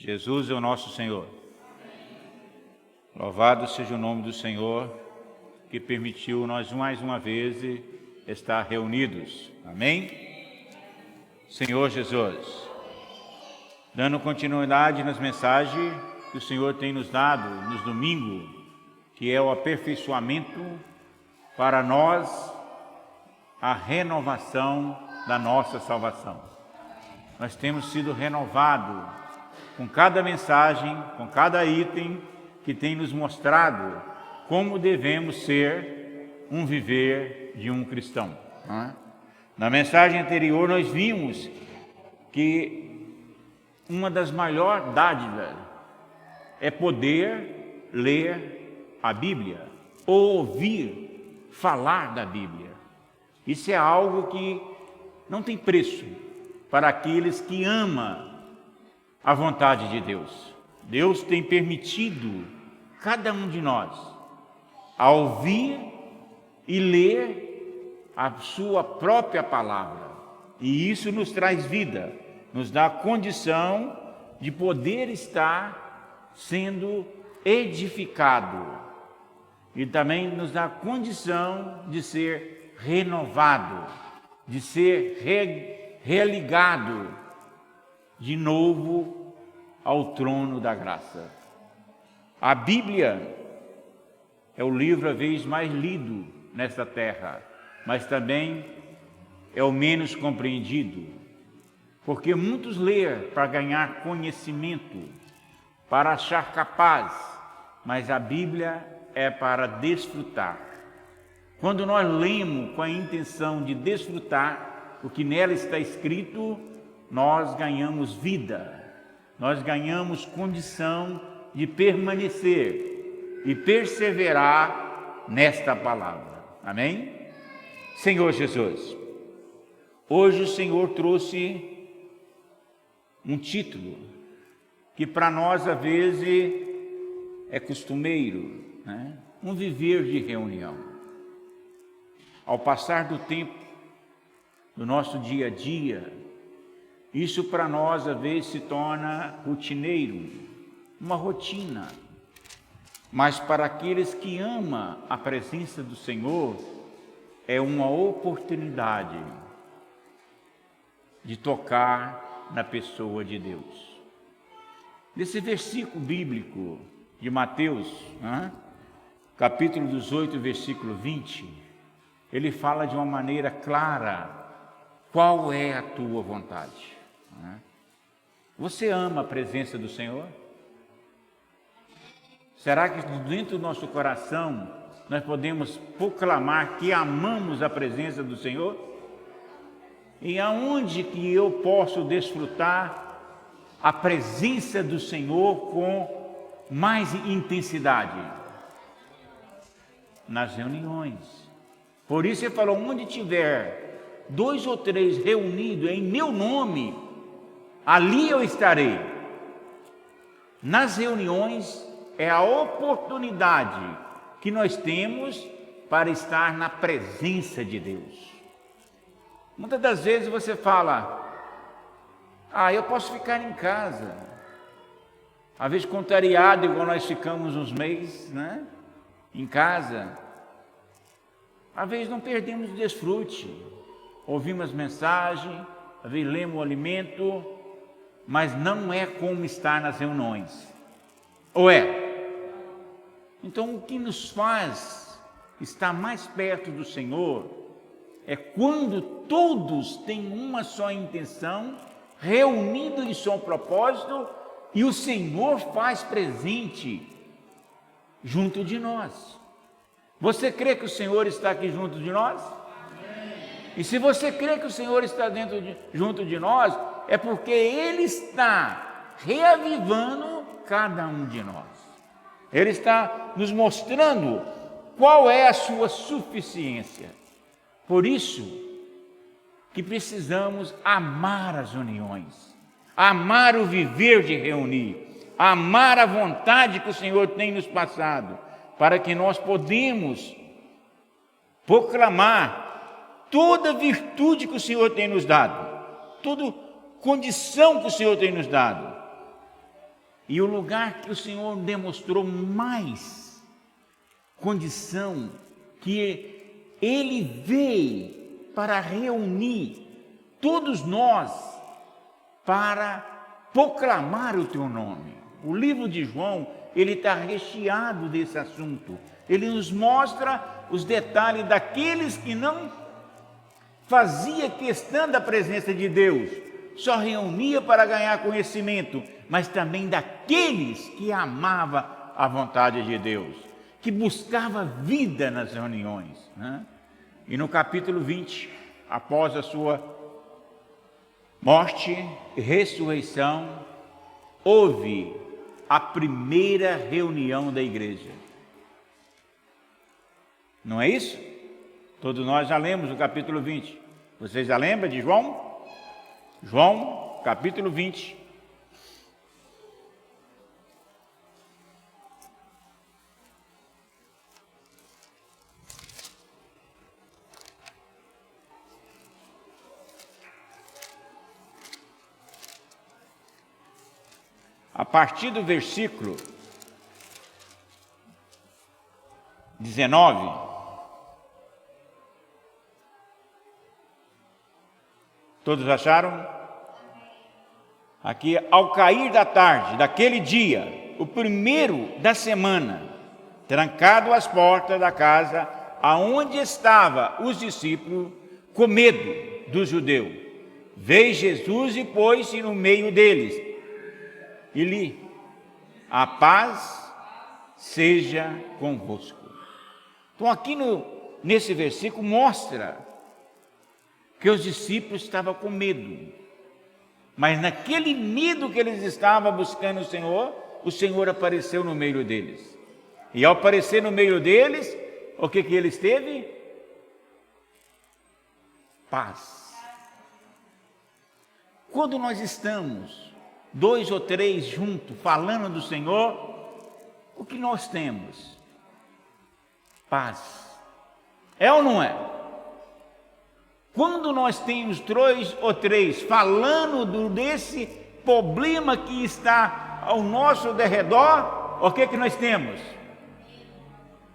Jesus é o nosso Senhor. Louvado seja o nome do Senhor, que permitiu nós mais uma vez estar reunidos. Amém? Senhor Jesus, dando continuidade nas mensagens que o Senhor tem nos dado nos domingos, que é o aperfeiçoamento para nós, a renovação da nossa salvação. Nós temos sido renovados com cada mensagem, com cada item que tem nos mostrado como devemos ser um viver de um cristão. Na mensagem anterior nós vimos que uma das maiores dádivas é poder ler a Bíblia, ou ouvir falar da Bíblia. Isso é algo que não tem preço para aqueles que amam a vontade de Deus. Deus tem permitido cada um de nós a ouvir e ler a sua própria palavra. E isso nos traz vida, nos dá a condição de poder estar sendo edificado. E também nos dá a condição de ser renovado, de ser religado de novo ao trono da graça. A Bíblia é o livro a vez mais lido nesta terra, mas também é o menos compreendido, porque muitos leem para ganhar conhecimento, para achar capaz, mas a Bíblia é para desfrutar. Quando nós lemos com a intenção de desfrutar o que nela está escrito, nós ganhamos vida, nós ganhamos condição de permanecer e perseverar nesta palavra. Amém? Senhor Jesus, hoje o Senhor trouxe um título que para nós às vezes é costumeiro, né? Um viver de reunião. Ao passar do tempo, do nosso dia a dia, isso para nós às vezes se torna rotineiro, uma rotina. Mas para aqueles que amam a presença do Senhor, é uma oportunidade de tocar na pessoa de Deus. Nesse versículo bíblico de Mateus, capítulo 18, versículo 20, ele fala de uma maneira clara qual é a tua vontade. Você ama a presença do Senhor? Será que dentro do nosso coração nós podemos proclamar que amamos a presença do Senhor? E aonde que eu posso desfrutar a presença do Senhor com mais intensidade? Nas reuniões. Por isso ele falou, onde tiver 2 ou 3 reunidos em meu nome, ali eu estarei. Nas reuniões é a oportunidade que nós temos para estar na presença de Deus. Muitas das vezes você fala, eu posso ficar em casa. Às vezes contrariado, igual nós ficamos uns meses, né? Em casa. Às vezes não perdemos o desfrute. Ouvimos mensagens, às vezes lemos o alimento, mas não é como estar nas reuniões. Ou é? Então o que nos faz estar mais perto do Senhor é quando todos têm uma só intenção, reunidos em seu propósito, e o Senhor faz presente junto de nós. Você crê que o Senhor está aqui junto de nós? E se você crê que o Senhor está junto de nós, é porque Ele está reavivando cada um de nós. Ele está nos mostrando qual é a sua suficiência. Por isso que precisamos amar as reuniões, amar o viver de reunir, amar a vontade que o Senhor tem nos passado, para que nós podemos proclamar toda virtude que o Senhor tem nos dado, toda condição que o Senhor tem nos dado. E o lugar que o Senhor demonstrou mais condição, que Ele veio para reunir todos nós, para proclamar o Teu nome. O livro de João, ele está recheado desse assunto. Ele nos mostra os detalhes daqueles que não fazia questão da presença de Deus, só reunia para ganhar conhecimento, mas também daqueles que amavam a vontade de Deus, que buscava vida nas reuniões, né? E no capítulo 20, após a sua morte e ressurreição, houve a primeira reunião da igreja. Não é isso? Todos nós já lemos o capítulo 20. Vocês já lembram de João? João, capítulo 20. A partir do versículo 19, todos acharam? Aqui, ao cair da tarde, daquele dia, o primeiro da semana, trancado as portas da casa, aonde estavam os discípulos, com medo do judeu, veio Jesus e pôs-se no meio deles, e lhe: a paz seja convosco. Então aqui nesse versículo mostra que os discípulos estavam com medo, mas naquele medo que eles estavam buscando o Senhor apareceu no meio deles. E ao aparecer no meio deles, o que eles teve? Paz. Quando nós estamos 2 ou 3 juntos, falando do Senhor, o que nós temos? Paz. É ou não é? Quando nós temos 2 ou 3 falando desse problema que está ao nosso derredor, o que nós temos?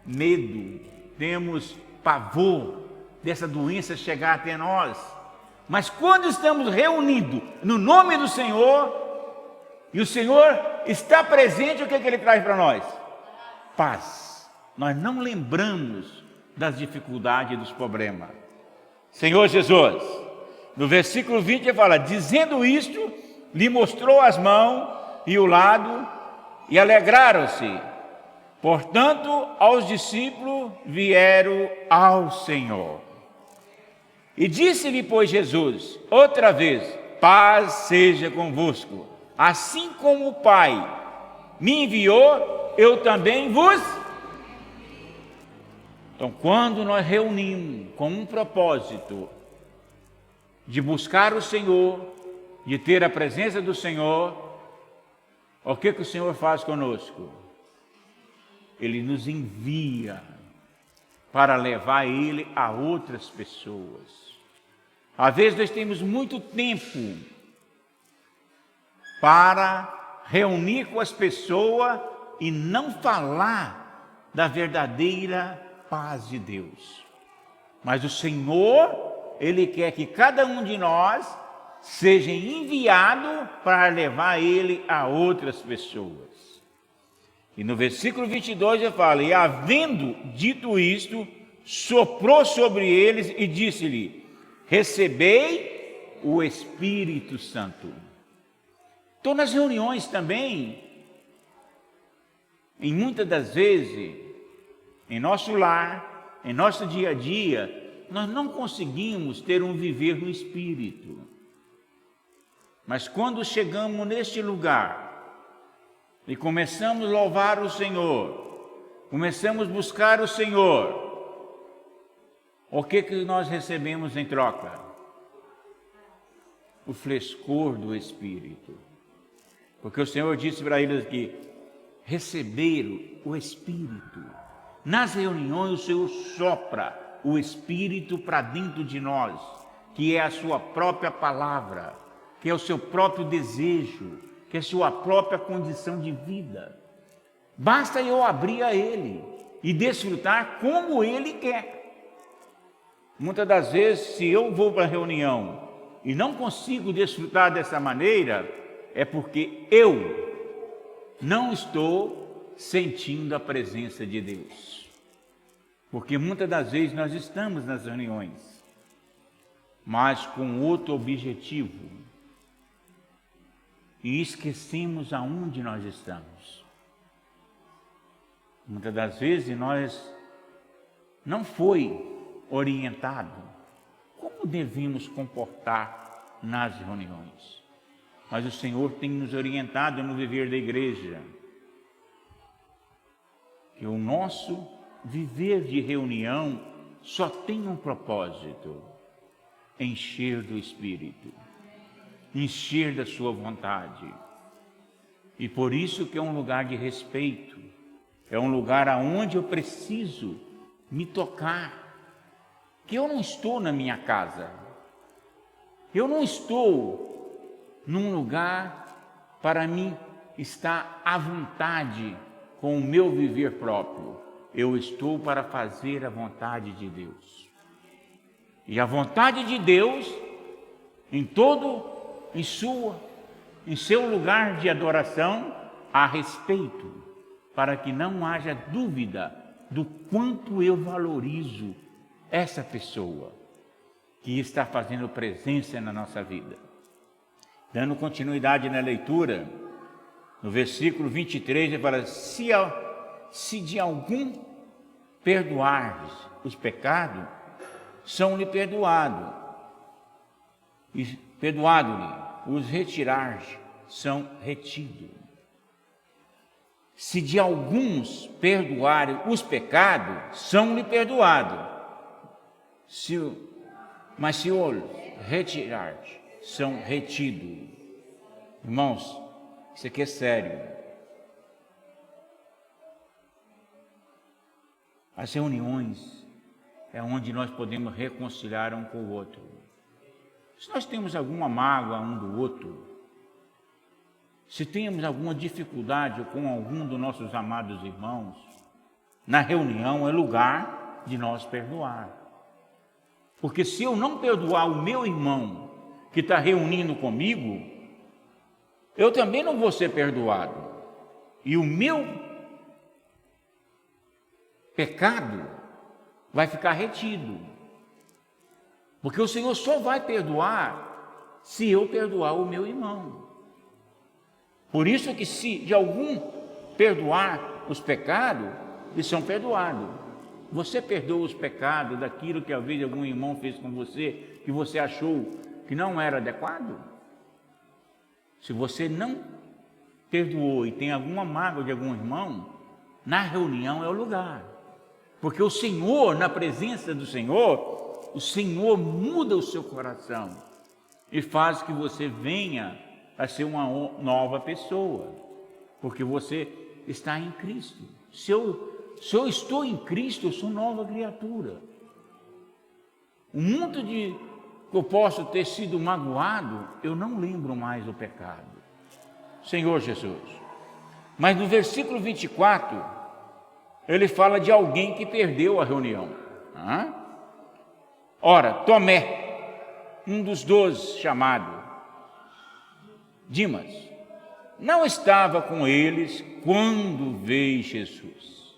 Medo, temos pavor dessa doença chegar até nós. Mas quando estamos reunidos no nome do Senhor, e o Senhor está presente, o que Ele traz para nós? Paz. Nós não lembramos das dificuldades e dos problemas. Senhor Jesus, no versículo 20 ele fala: dizendo isto, lhe mostrou as mãos e o lado, e alegraram-se. Portanto, aos discípulos vieram ao Senhor. E disse-lhe, pois, Jesus, outra vez: paz seja convosco. Assim como o Pai me enviou, eu também vos. Então, quando nós reunimos com um propósito de buscar o Senhor, de ter a presença do Senhor, o que o Senhor faz conosco? Ele nos envia para levar Ele a outras pessoas. Às vezes nós temos muito tempo para reunir com as pessoas e não falar da verdadeira paz de Deus. Mas o Senhor, Ele quer que cada um de nós seja enviado para levar Ele a outras pessoas. E no versículo 22 ele fala: e havendo dito isto, soprou sobre eles e disse-lhe: recebei o Espírito Santo. Então, nas reuniões também, em muitas das vezes, em nosso lar, em nosso dia a dia, nós não conseguimos ter um viver no Espírito. Mas quando chegamos neste lugar e começamos a louvar o Senhor, começamos a buscar o Senhor, o que nós recebemos em troca? O frescor do Espírito. Porque o Senhor disse para eles que receberam o Espírito. Nas reuniões o Senhor sopra o Espírito para dentro de nós, que é a sua própria palavra, que é o seu próprio desejo, que é sua própria condição de vida. Basta eu abrir a Ele e desfrutar como Ele quer. Muitas das vezes, se eu vou para a reunião e não consigo desfrutar dessa maneira, é porque eu não estou sentindo a presença de Deus. Porque muitas das vezes nós estamos nas reuniões, mas com outro objetivo, e esquecemos aonde nós estamos. Muitas das vezes nós não foi orientado como devemos comportar nas reuniões. Mas o Senhor tem nos orientado no viver da igreja, que o nosso viver de reunião só tem um propósito: encher do Espírito, encher da sua vontade. E por isso que é um lugar de respeito, é um lugar aonde eu preciso me tocar, que eu não estou na minha casa, eu não estou num lugar para mim estar à vontade com o meu viver próprio, eu estou para fazer a vontade de Deus. E a vontade de Deus, em seu lugar de adoração, há respeito, para que não haja dúvida do quanto eu valorizo essa pessoa que está fazendo presença na nossa vida. Dando continuidade na leitura, no versículo 23, ele fala: se de algum perdoares os pecados, são-lhe perdoados, e perdoado-lhe os retirares, são retidos. Se de alguns perdoarem os pecados, são-lhe perdoados, mas se os retirares, são retidos. Irmãos, isso aqui é sério. As reuniões é onde nós podemos reconciliar um com o outro. Se nós temos alguma mágoa um do outro, se temos alguma dificuldade com algum dos nossos amados irmãos, na reunião é lugar de nós perdoar. Porque se eu não perdoar o meu irmão que está reunindo comigo, eu também não vou ser perdoado. E o meu pecado vai ficar retido. Porque o Senhor só vai perdoar se eu perdoar o meu irmão. Por isso que se de algum perdoar os pecados, eles são perdoados. Você perdoa os pecados daquilo que às vezes algum irmão fez com você, que você achou que não era adequado? Se você não perdoou e tem alguma mágoa de algum irmão, na reunião é o lugar. Porque o Senhor, na presença do Senhor, o Senhor muda o seu coração e faz que você venha a ser uma nova pessoa, porque você está em Cristo. Se eu estou em Cristo, eu sou nova criatura. O mundo de que eu posso ter sido magoado, eu não lembro mais o pecado. Senhor Jesus. Mas no versículo 24, ele fala de alguém que perdeu a reunião. Ora, Tomé, um dos 12 chamado, Dimas, não estava com eles quando veio Jesus.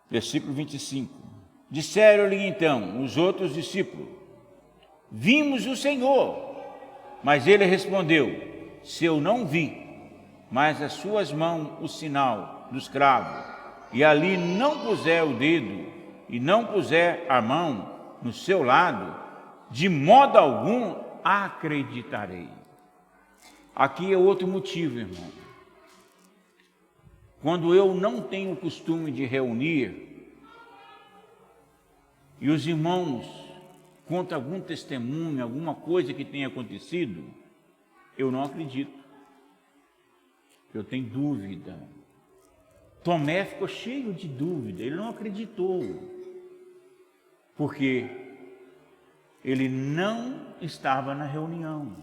Versículo 25. Disseram-lhe então os outros discípulos: vimos o Senhor. Mas ele respondeu: se eu não vi, mas as suas mãos o sinal dos cravos, e ali não puser o dedo, e não puser a mão no seu lado, de modo algum acreditarei. Aqui é outro motivo, irmão. Quando eu não tenho o costume de reunir, e os irmãos contam algum testemunho, alguma coisa que tenha acontecido, eu não acredito. Eu tenho dúvida. Tomé ficou cheio de dúvida, ele não acreditou. Porque ele não estava na reunião.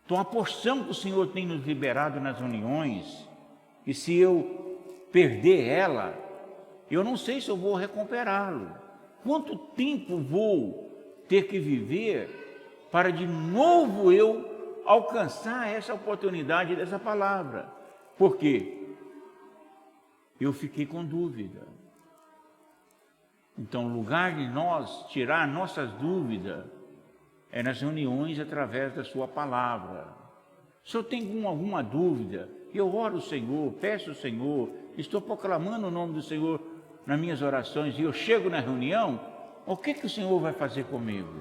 Então, a porção que o Senhor tem nos liberado nas reuniões, e se eu perder ela, eu não sei se eu vou recuperá-lo. Quanto tempo vou ter que viver para de novo eu alcançar essa oportunidade dessa palavra? Por quê? Eu fiquei com dúvida. Então, o lugar de nós tirar nossas dúvidas é nas reuniões através da sua palavra. Se eu tenho alguma dúvida, eu oro ao Senhor, peço ao Senhor, estou proclamando o nome do Senhor nas minhas orações, e eu chego na reunião, o que o Senhor vai fazer comigo?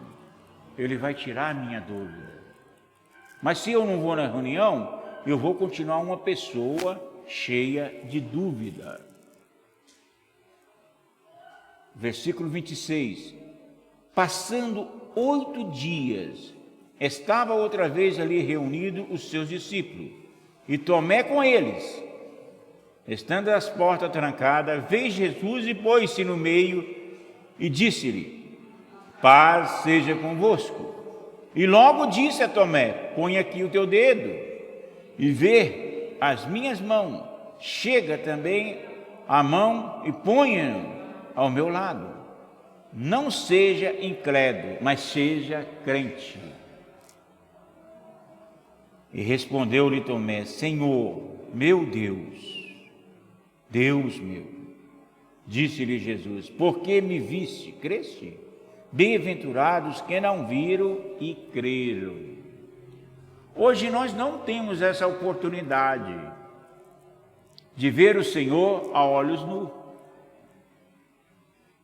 Ele vai tirar a minha dúvida. Mas se eu não vou na reunião, eu vou continuar uma pessoa cheia de dúvida. Versículo 26. Passando 8 dias, estava outra vez ali reunido os seus discípulos, e Tomé com eles. Estando as portas trancadas, veio Jesus e pôs-se no meio e disse-lhe: paz seja convosco. E logo disse a Tomé: põe aqui o teu dedo e vê as minhas mãos. Chega também a mão e ponha ao meu lado. Não seja incrédulo, mas seja crente. E respondeu-lhe Tomé: Senhor, meu Deus, Deus meu. Disse-lhe Jesus: por que me viste, creste? Bem-aventurados que não viram e creram. Hoje nós não temos essa oportunidade de ver o Senhor a olhos nus,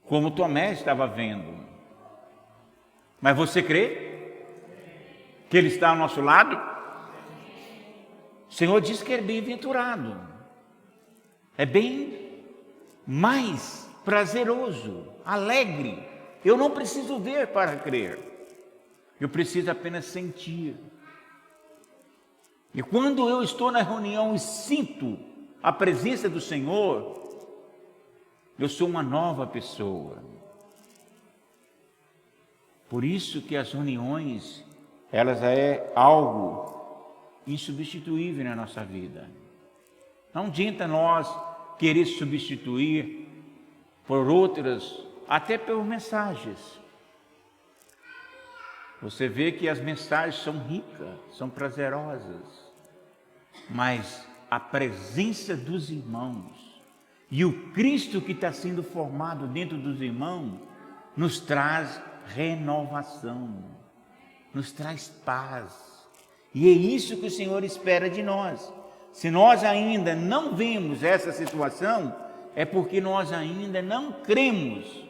como Tomé estava vendo. Mas você crê que Ele está ao nosso lado? O Senhor diz que é bem-aventurado. É bem mais prazeroso, alegre. Eu não preciso ver para crer. Eu preciso apenas sentir. E quando eu estou na reunião e sinto a presença do Senhor, eu sou uma nova pessoa. Por isso que as reuniões, elas é algo insubstituível na nossa vida. Não adianta nós querer substituir por outras, até por mensagens. Você vê que as mensagens são ricas, são prazerosas, mas a presença dos irmãos e o Cristo que está sendo formado dentro dos irmãos nos traz renovação, nos traz paz. E é isso que o Senhor espera de nós. Se nós ainda não vemos essa situação, é porque nós ainda não cremos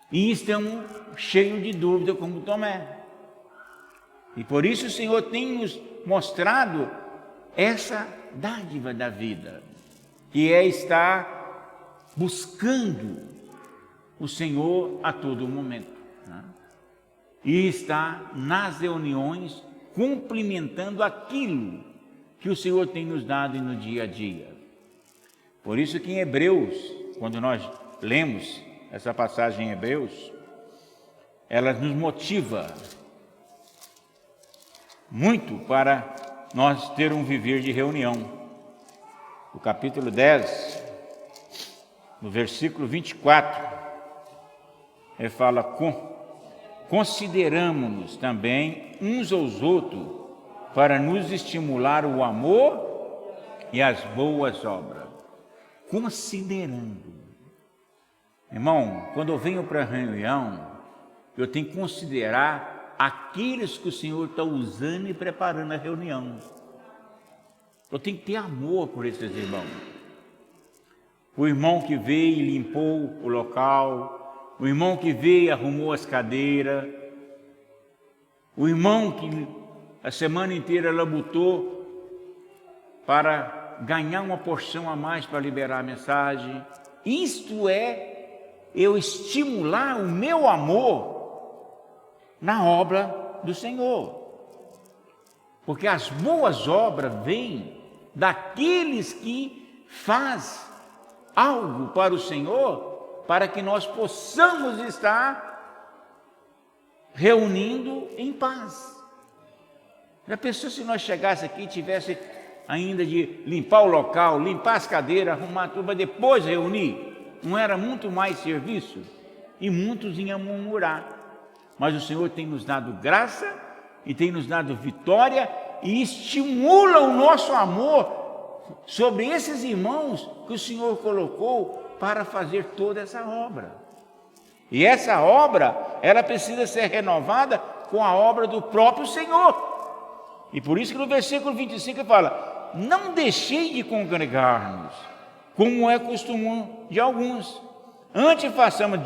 e estamos cheios de dúvida como Tomé. E por isso o Senhor tem nos mostrado essa dádiva da vida, que é estar buscando o Senhor a todo momento, né? E estar nas reuniões cumprimentando aquilo que o Senhor tem nos dado no dia a dia. Por isso que em Hebreus, quando nós lemos essa passagem em Hebreus, ela nos motiva muito para nós ter um viver de reunião. O capítulo 10, no versículo 24, ele fala: consideramos-nos também uns aos outros para nos estimular o amor e as boas obras. Considerando. Irmão, quando eu venho para a reunião, eu tenho que considerar aqueles que o Senhor está usando e preparando a reunião. Eu tenho que ter amor por esses irmãos. O irmão que veio e limpou o local, o irmão que veio e arrumou as cadeiras, o irmão que a semana inteira labutou para ganhar uma porção a mais para liberar a mensagem. Isto é eu estimular o meu amor na obra do Senhor. Porque as boas obras vêm daqueles que faz algo para o Senhor, para que nós possamos estar reunindo em paz. Já pensou se nós chegássemos aqui e tivesse ainda de limpar o local, limpar as cadeiras, arrumar tudo, para depois reunir? Não era muito mais serviço? E muitos iam murmurar. Mas o Senhor tem nos dado graça e tem nos dado vitória e estimula o nosso amor sobre esses irmãos que o Senhor colocou para fazer toda essa obra. E essa obra, ela precisa ser renovada com a obra do próprio Senhor. E por isso que no versículo 25 ele fala: não deixei de congregar-nos, como é costume de alguns. Antes façamos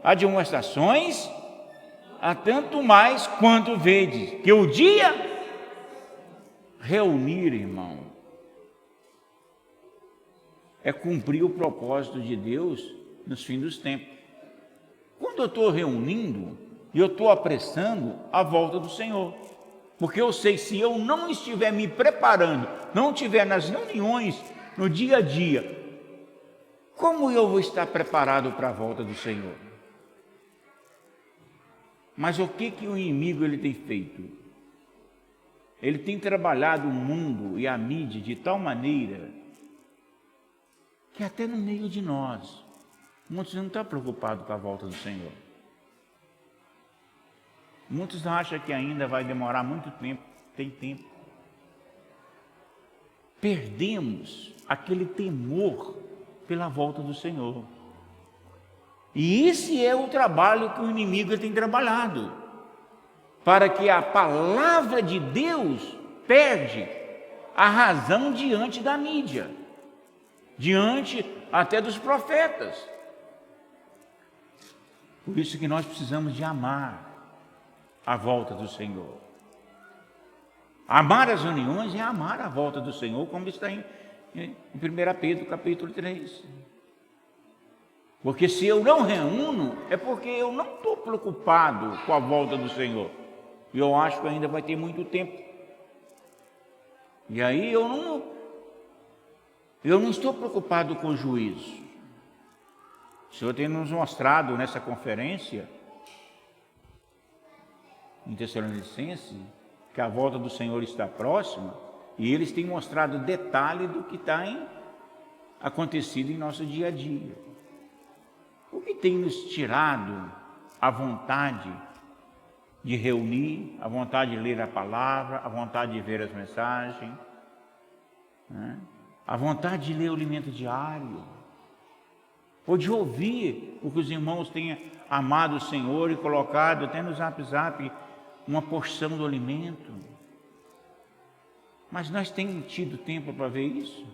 admoestações, a tanto mais quanto vedes que o dia reunir, irmão, é cumprir o propósito de Deus nos fins dos tempos. Quando eu estou reunindo, eu estou apressando a volta do Senhor. Porque eu sei, se eu não estiver me preparando, não estiver nas reuniões, no dia a dia, como eu vou estar preparado para a volta do Senhor? Mas o que o inimigo ele tem feito? Ele tem trabalhado o mundo e a mídia de tal maneira que até no meio de nós, muitos não estão preocupados com a volta do Senhor. Muitos acham que ainda vai demorar muito tempo. Tem tempo. Perdemos aquele temor pela volta do Senhor. E esse é o trabalho que o inimigo tem trabalhado, para que a palavra de Deus perde a razão diante da mídia, diante até dos profetas. Por isso que nós precisamos de amar a volta do Senhor. Amar as reuniões é amar a volta do Senhor, como está em 1 Pedro capítulo 3. Porque se eu não reúno, é porque eu não estou preocupado com a volta do Senhor. E eu acho que ainda vai ter muito tempo. E aí eu não estou preocupado com o juízo. O Senhor tem nos mostrado nessa conferência em Tessalonicenses que a volta do Senhor está próxima, e eles têm mostrado detalhe do que tem acontecido em nosso dia a dia. O que tem nos tirado a vontade de reunir, a vontade de ler a palavra, a vontade de ver as mensagens, né? A vontade de ler o alimento diário, ou de ouvir o que os irmãos têm amado o Senhor e colocado até no Zap uma porção do alimento. Mas nós temos tido tempo para ver isso?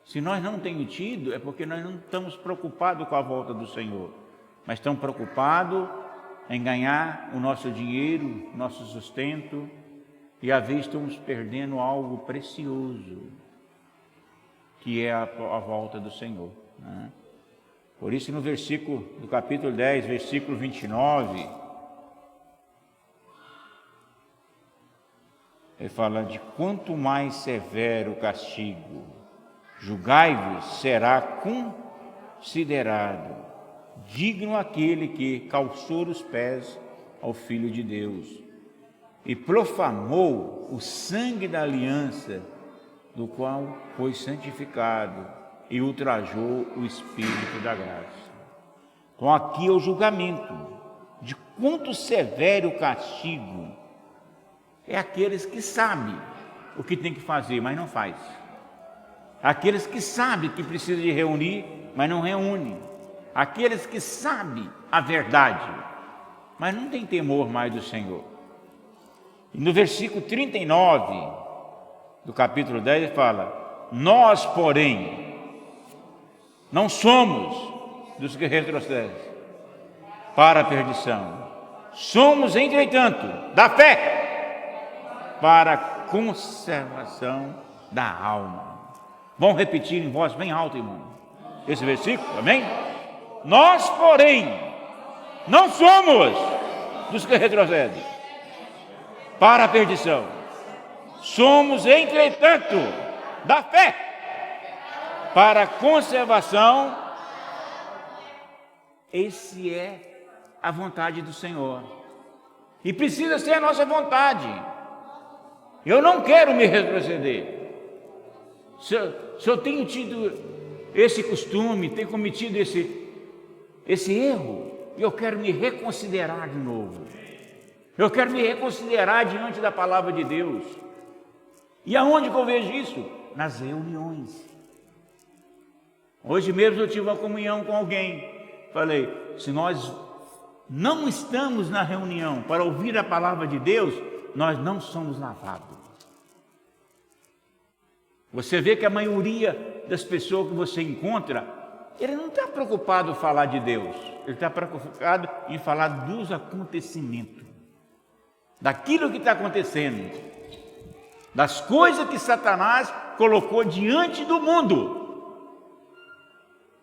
Se nós não temos tido, é porque nós não estamos preocupados com a volta do Senhor, mas estamos preocupados em ganhar o nosso dinheiro, nosso sustento, e às vezes estamos perdendo algo precioso, que é a volta do Senhor, né? Por isso, no versículo do capítulo 10, versículo 29, ele fala de quanto mais severo o castigo, julgai-vos, será considerado digno aquele que calçou os pés ao Filho de Deus e profanou o sangue da aliança, do qual foi santificado, e ultrajou o Espírito da graça. Então aqui é o julgamento de quanto severo o castigo é aqueles que sabem o que tem que fazer, mas não faz. Aqueles que sabem que precisa de reunir, mas não reúne. Aqueles que sabem a verdade, mas não tem temor mais do Senhor. E no versículo 39 do capítulo 10 ele fala: nós, porém, não somos dos que retrocedem para a perdição. Somos, entretanto, da fé para a conservação da alma. Vamos repetir em voz bem alta, irmão, esse versículo, amém? Nós, porém, não somos dos que retrocedem para a perdição. Somos, entretanto, da fé para a conservação. Esse é a vontade do Senhor. E precisa ser a nossa vontade. Eu não quero me retroceder. Se eu tenho tido esse costume, tenho cometido esse erro, eu quero me reconsiderar de novo. Eu quero me reconsiderar diante da palavra de Deus. E aonde que eu vejo isso? Nas reuniões. Hoje mesmo eu tive uma comunhão com alguém. Falei, se nós não estamos na reunião para ouvir a palavra de Deus, nós não somos lavados. Você vê que a maioria das pessoas que você encontra, ele não está preocupado em falar de Deus, ele está preocupado em falar dos acontecimentos, daquilo que está acontecendo, das coisas que Satanás colocou diante do mundo.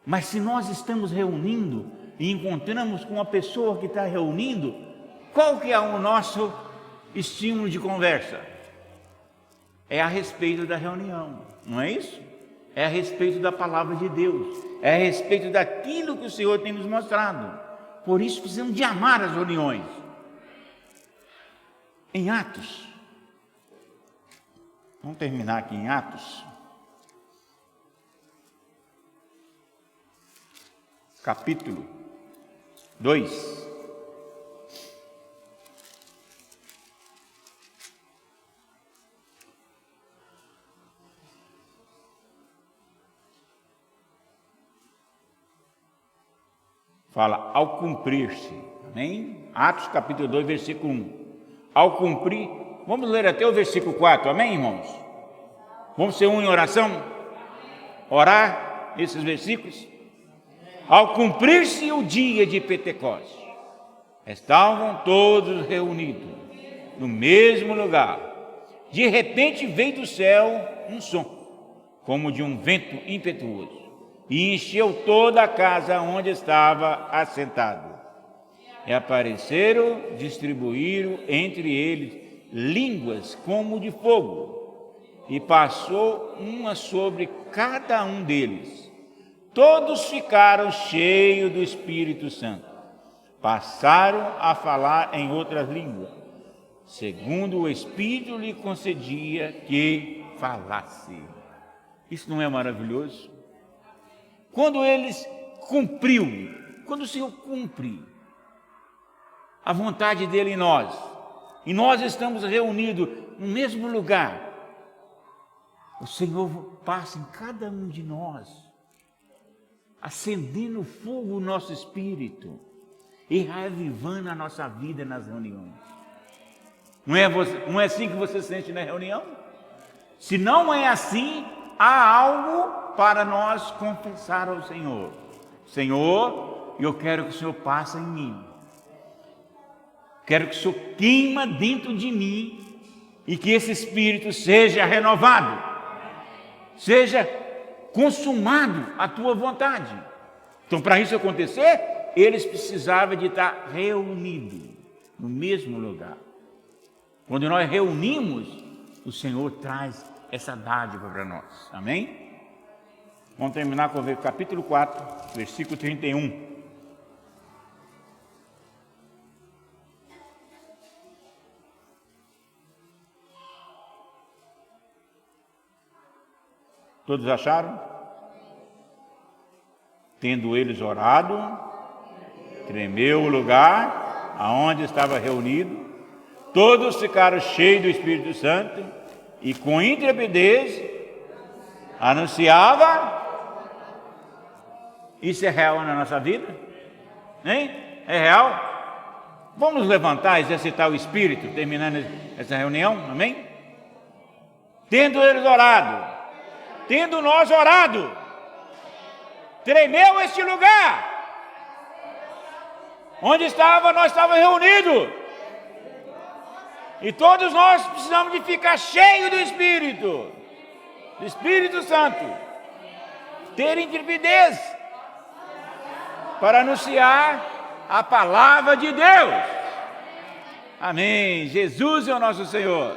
Mas se nós estamos reunindo e encontramos com uma pessoa que está reunindo, qual que é o nosso estímulo de conversa? É a respeito da reunião, não é isso? É a respeito da palavra de Deus, é a respeito daquilo que o Senhor tem nos mostrado. Por isso precisamos de amar as reuniões. Em Atos, vamos terminar aqui em Atos, capítulo 2. Fala, ao cumprir-se, amém? Atos capítulo 2, versículo 1. Ao cumprir, vamos ler até o versículo 4, amém, irmãos? Vamos ser um em oração? Orar esses versículos? Ao cumprir-se o dia de Pentecostes, estavam todos reunidos no mesmo lugar. De repente veio do céu um som, como de um vento impetuoso, e encheu toda a casa onde estava assentado. E apareceram, distribuíram entre eles línguas como de fogo, e passou uma sobre cada um deles. Todos ficaram cheios do Espírito Santo. Passaram a falar em outras línguas, segundo o Espírito lhe concedia que falasse. Isso não é maravilhoso? Quando eles cumpriu, quando o Senhor cumpre a vontade dele em nós, e nós estamos reunidos no mesmo lugar, o Senhor passa em cada um de nós, acendendo fogo no nosso espírito e reavivando a nossa vida nas reuniões. Não é assim que você sente na reunião? Se não é assim, há algo para nós confessar ao Senhor. Senhor, eu quero que o Senhor passe em mim. Quero que o Senhor queima dentro de mim e que esse espírito seja renovado, seja consumado a tua vontade. Então, para isso acontecer, eles precisavam de estar reunidos no mesmo lugar. Quando nós reunimos, o Senhor traz essa dádiva para nós. Amém? Vamos terminar com o capítulo 4, versículo 31. Todos acharam? Tendo eles orado, tremeu o lugar aonde estava reunido, todos ficaram cheios do Espírito Santo e com intrepidez anunciava. Isso é real na nossa vida? Hein? É real? Vamos levantar e exercitar o Espírito, terminando essa reunião, amém? Tendo eles orado, tendo nós orado, tremeu este lugar. Onde nós estávamos reunidos. E todos nós precisamos de ficar cheios do Espírito Santo. Ter intrepidez para anunciar a palavra de Deus. Amém. Jesus é o nosso Senhor.